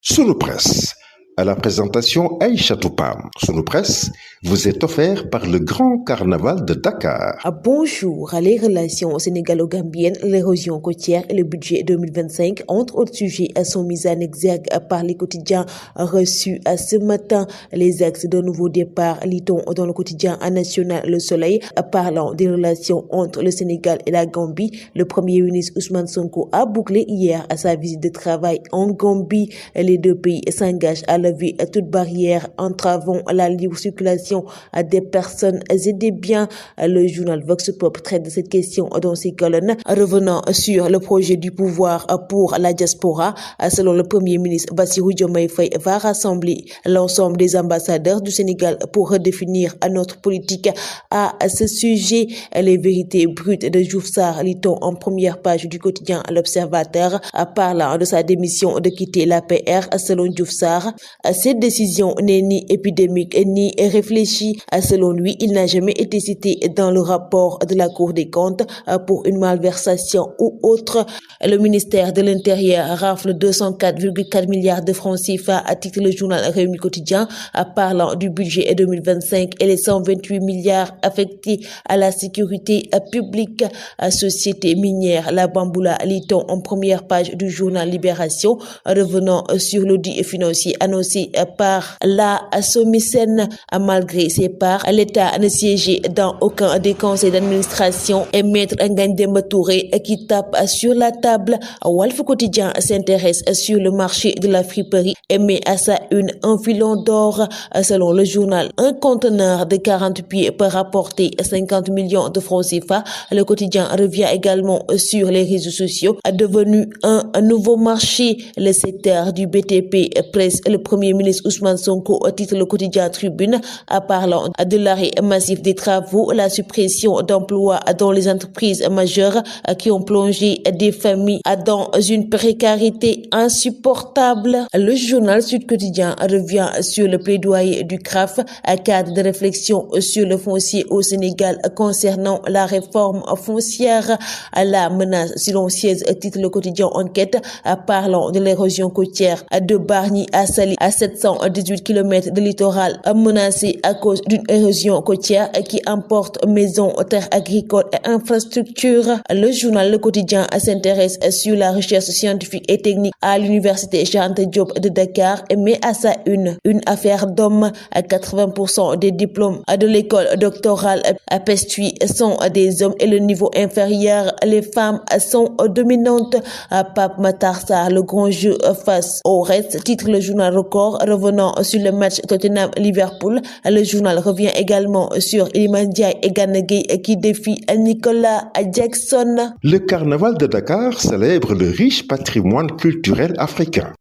Sunu Presse, à la présentation Aïcha Toupam. Sunu Presse vous est offert par le Grand Carnaval de Dakar. Bonjour. Les relations sénégalo-gambiennes, l'érosion côtière et le budget 2025, entre autres sujets, sont mis en exergue par les quotidiens reçus ce matin. Les axes d'un nouveau départ, lit-on dans le quotidien national Le Soleil, parlant des relations entre le Sénégal et la Gambie. Le Premier ministre Ousmane Sonko a bouclé hier à sa visite de travail en Gambie. Les deux pays s'engagent à lever toute barrière entravant la libre circulation des personnes et des biens. Le journal Vox Pop traite de cette question dans ses colonnes, revenant sur le projet du pouvoir pour la diaspora. Selon le Premier ministre, Bassirou Diomaye Faye va rassembler l'ensemble des ambassadeurs du Sénégal pour redéfinir notre politique à ce sujet. Les vérités brutes de Diouf Sarr, lit-on en première page du quotidien L'Observateur, parlant de sa démission de quitter l'APR. Selon Diouf Sarr, cette décision n'est ni épidémique ni réfléchie. Selon lui, il n'a jamais été cité dans le rapport de la Cour des comptes pour une malversation ou autre. Le ministère de l'Intérieur rafle 204,4 milliards de francs CFA, à titre le journal Rewmi Quotidien, parlant du budget 2025 et les 128 milliards affectés à la sécurité publique. Société minière La Bamboula, lit-on en première page du journal Libération, revenant sur l'audit financier annoncé par la SOMISEN. Malgré ses parts, l'État ne siégeait dans aucun des conseils d'administration et Maître Ngagne Demba Touré qui tape sur la table. Walf Quotidien s'intéresse sur le marché de la friperie et met à sa une un filon d'or. Selon le journal, un conteneur de 40 pieds peut rapporter 50 millions de francs CFA. Le quotidien revient également sur les réseaux sociaux, devenu un nouveau marché. Le secteur du BTP presse le Premier ministre Ousmane Sonko, au titre le quotidien Tribune, parlant de l'arrêt massif des travaux, la suppression d'emplois dans les entreprises majeures qui ont plongé des familles dans une précarité insupportable. Le journal Sud Quotidien revient sur le plaidoyer du CRAF, cadre de réflexion sur le foncier au Sénégal concernant la réforme foncière. La menace silencieuse, titre le quotidien Enquête, parlant de l'érosion côtière de Bargny à Saly, à 718 km de littoral menacé à cause d'une érosion côtière qui emporte maisons, terres agricoles et infrastructures. Le journal Le Quotidien s'intéresse sur la recherche scientifique et technique à l'université Cheikh Anta Diop de Dakar et met à sa une affaire d'hommes. À 80% des diplômes de l'école doctorale Pestuit sont des hommes et le niveau inférieur, les femmes sont dominantes. Pape Matar Sarr, le grand jeu face au reste, titre le journal Record, revenant sur le match Tottenham-Liverpool. Le journal revient également sur Iliman Ndiaye et Gana Gueye qui défient Nicolas Jackson. Le Carnaval de Dakar célèbre le riche patrimoine culturel africain.